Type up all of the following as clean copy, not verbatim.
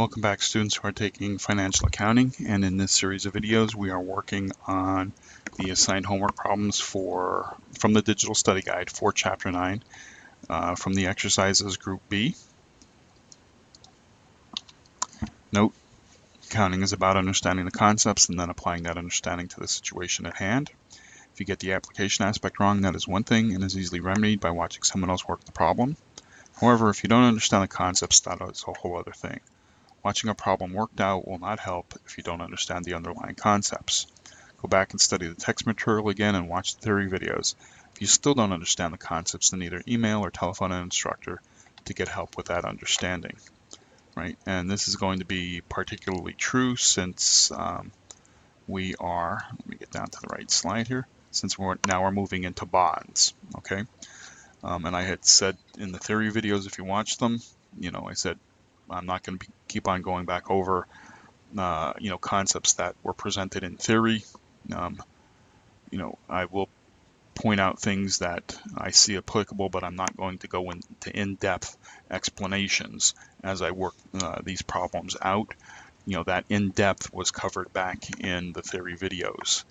Welcome back, students who are taking financial accounting, and in this series of videos we are working on the assigned homework problems from the digital study guide for chapter 9 from the exercises group B. Note, accounting is about understanding the concepts and then applying that understanding to the situation at hand. If you get the application aspect wrong, that is one thing and is easily remedied by watching someone else work the problem. However, if you don't understand the concepts, that is a whole other thing. Watching a problem worked out will not help if you don't understand the underlying concepts. Go back and study the text material again and watch the theory videos. If you still don't understand the concepts, then either email or telephone an instructor to get help with that understanding. Right? And this is going to be particularly true since we are, let me get down to the right slide here, since we're moving into bonds. Okay? And I had said in the theory videos, if you watch them, I said I'm not going to keep on going back over, concepts that were presented in theory. I will point out things that I see applicable, but I'm not going to go into in-depth explanations as I work these problems out. That in-depth was covered back in the theory videos.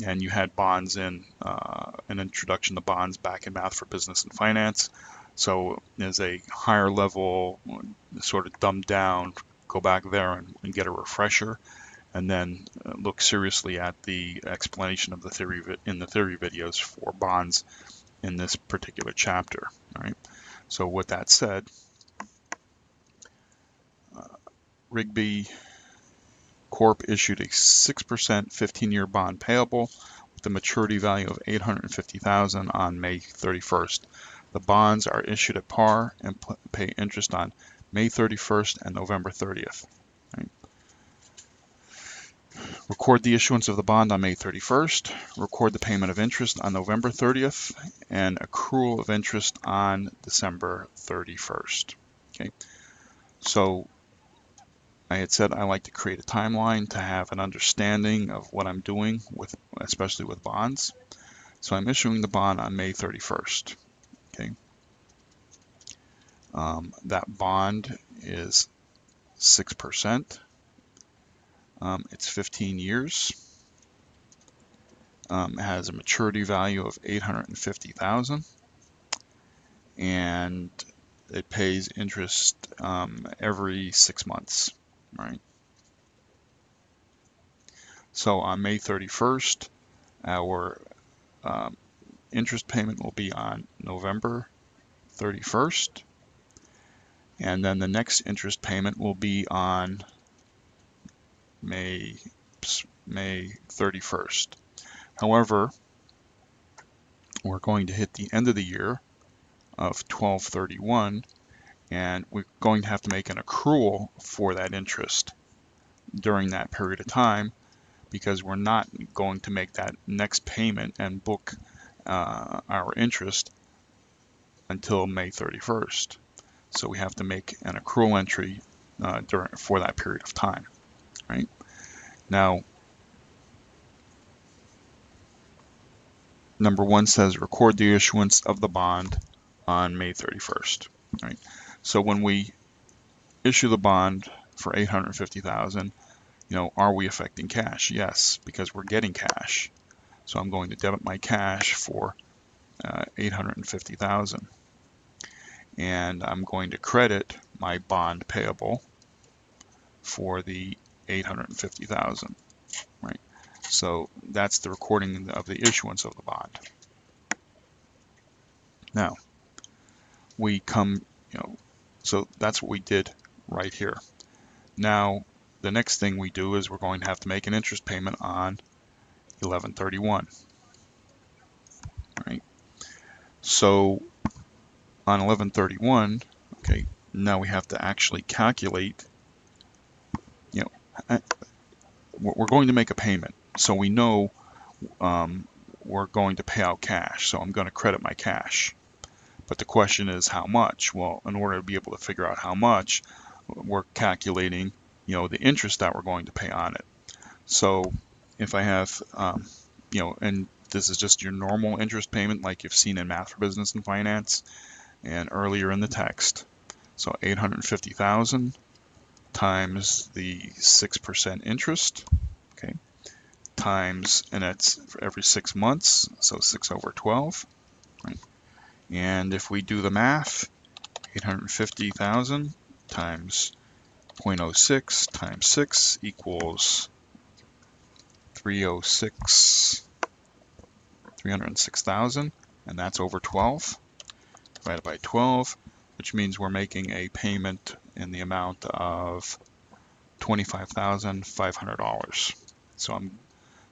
And you had bonds in an introduction to bonds back in Math for Business and Finance. So as a higher level, sort of dumbed down, go back there and get a refresher, and then look seriously at the explanation of the theory in the theory videos for bonds in this particular chapter. All right. So with that said, Rigby Corp issued a 6% 15-year bond payable with the maturity value of $850,000 on May 31st. The bonds are issued at par and pay interest on May 31st and November 30th. Right. Record the issuance of the bond on May 31st, record the payment of interest on November 30th, and accrual of interest on December 31st. Okay. So I had said I like to create a timeline to have an understanding of what I'm doing, especially with bonds. So I'm issuing the bond on May 31st. Okay. That bond is 6%. It's 15 years. It has a maturity value of $850,000, and it pays interest every 6 months. Right. So on May 31st, our interest payment will be on November 31st, and then the next interest payment will be on May 31st. However, we're going to hit the end of the year of 12/31, and we're going to have to make an accrual for that interest during that period of time, because we're not going to make that next payment and book our interest until May 31st. So we have to make an accrual entry for that period of time. Right? Now, number 1 says record the issuance of the bond on May 31st. Right? So when we issue the bond for $850,000, are we affecting cash? Yes, because we're getting cash. So I'm going to debit my cash for $850,000, and I'm going to credit my bond payable for the $850,000. Right. So that's the recording of the issuance of the bond. Now we come, so that's what we did right here. Now the next thing we do is we're going to have to make an interest payment on 11/31. Right. So on 11/31, okay, now we have to actually calculate, we're going to make a payment. So we know we're going to pay out cash. So I'm going to credit my cash. But the question is how much? Well, in order to be able to figure out how much, we're calculating, the interest that we're going to pay on it. So if I have, and this is just your normal interest payment like you've seen in Math for Business and Finance and earlier in the text. So $850,000 times the 6% interest, okay, times, and that's for every 6 months, so 6 over 12, right? And if we do the math, 850,000 times 0.06 times 6 equals 306,000, and that's over 12, divided by 12, which means we're making a payment in the amount of $25,500. So I'm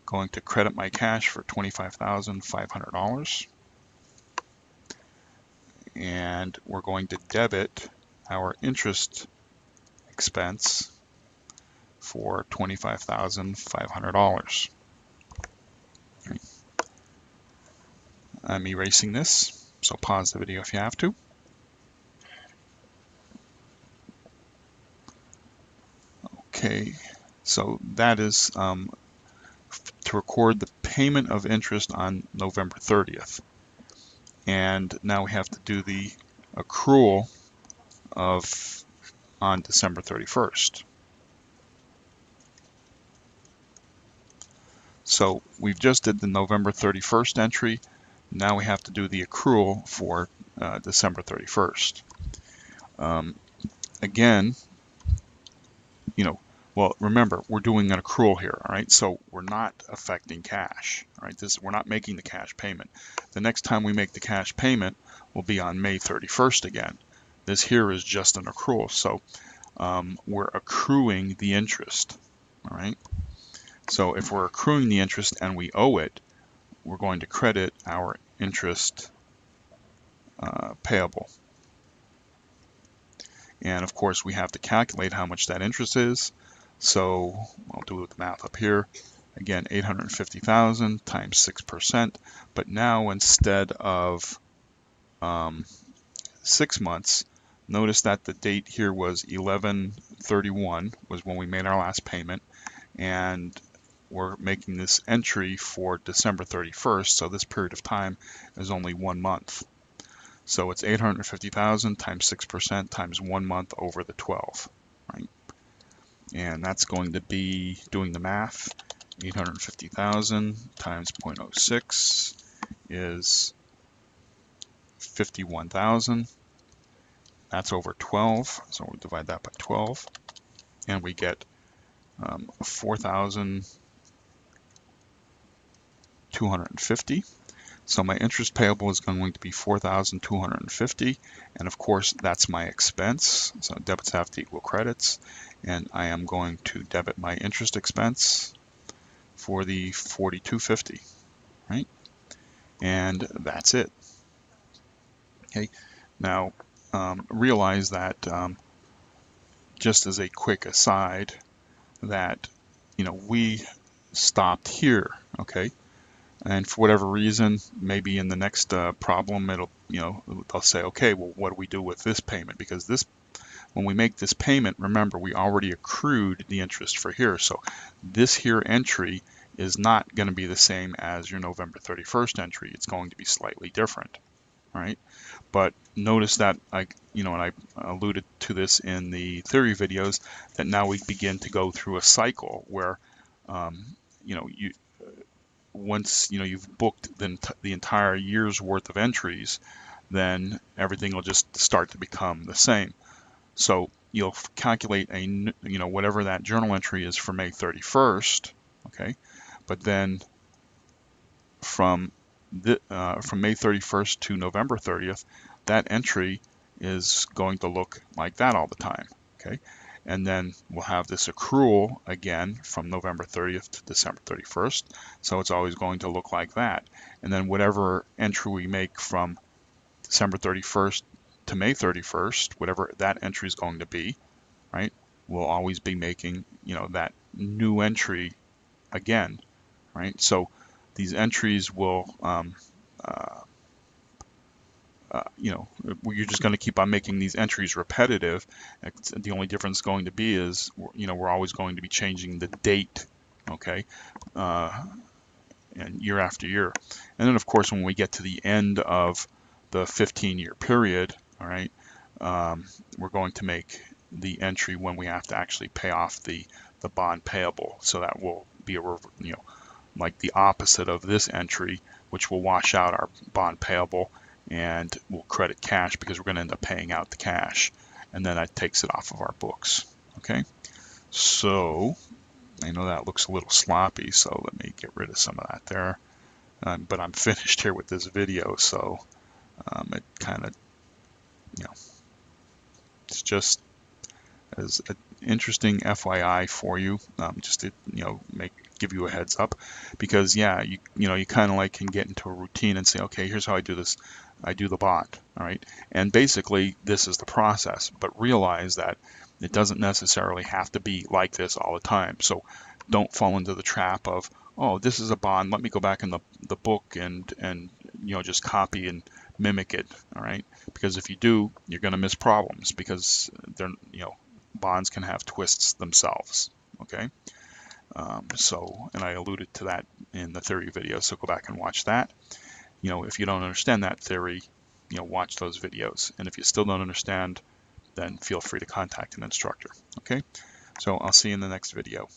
going to credit my cash for $25,500, and we're going to debit our interest expense for $25,500. Okay. I'm erasing this, so pause the video if you have to. Okay, so that is to record the payment of interest on November 30th. And now we have to do the accrual on December 31st. So we've just did the November 31st entry. Now we have to do the accrual for December 31st. Again, well, remember, we're doing an accrual here, all right? So we're not affecting cash, all right? We're not making the cash payment. The next time we make the cash payment will be on May 31st again. This here is just an accrual, so we're accruing the interest, all right? So if we're accruing the interest and we owe it, we're going to credit our interest payable. And of course, we have to calculate how much that interest is. So I'll do the math up here. Again, 850,000 times 6%. But now instead of 6 months, notice that the date here was 11/31 was when we made our last payment. And we're making this entry for December 31st. So this period of time is only 1 month. So it's 850,000 times 6% times 1 month over the 12, right? And that's going to be, doing the math, 850,000 times 0.06 is 51,000. That's over 12, so we'll divide that by 12, and we get 4,250. So my interest payable is going to be 4,250, and of course that's my expense. So debits have to equal credits, and I am going to debit my interest expense for the 4,250, right? And that's it. Okay. Now realize that just as a quick aside, that we stopped here. Okay. And for whatever reason, maybe in the next problem, it'll, they'll say, okay, well, what do we do with this payment? Because when we make this payment, remember, we already accrued the interest for here. So this here entry is not going to be the same as your November 31st entry. It's going to be slightly different, right? But notice that and I alluded to this in the theory videos, that now we begin to go through a cycle where, once you've booked the entire year's worth of entries, then everything will just start to become the same. So you'll calculate whatever that journal entry is for May 31st, okay? But then from May 31st to November 30th, that entry is going to look like that all the time, okay? And then we'll have this accrual again from November 30th to December 31st. So it's always going to look like that. And then whatever entry we make from December 31st to May 31st, whatever that entry is going to be, right, we'll always be making, that new entry again, right? So these entries will, you're just going to keep on making these entries repetitive. The only difference going to be is, we're always going to be changing the date, okay, and year after year. And then, of course, when we get to the end of the 15-year period, all right, we're going to make the entry when we have to actually pay off the bond payable. So that will be a, like the opposite of this entry, which will wash out our bond payable and will credit cash because we're going to end up paying out the cash, and then that takes it off of our books. Okay, so I know that looks a little sloppy, so let me get rid of some of that there. But I'm finished here with this video, so it kind of, it's just as an interesting FYI for you, just to give you a heads up, because yeah, you kind of like can get into a routine and say, okay, here's how I do this. I do the bond, all right, and basically this is the process. But realize that it doesn't necessarily have to be like this all the time. So don't fall into the trap of, oh, this is a bond, let me go back in the book and just copy and mimic it, all right? Because if you do, you're going to miss problems, because they're bonds can have twists themselves. Okay, and I alluded to that in the theory video, so go back and watch that. If you don't understand that theory, watch those videos, and if you still don't understand, then feel free to contact an instructor. Okay, so I'll see you in the next video.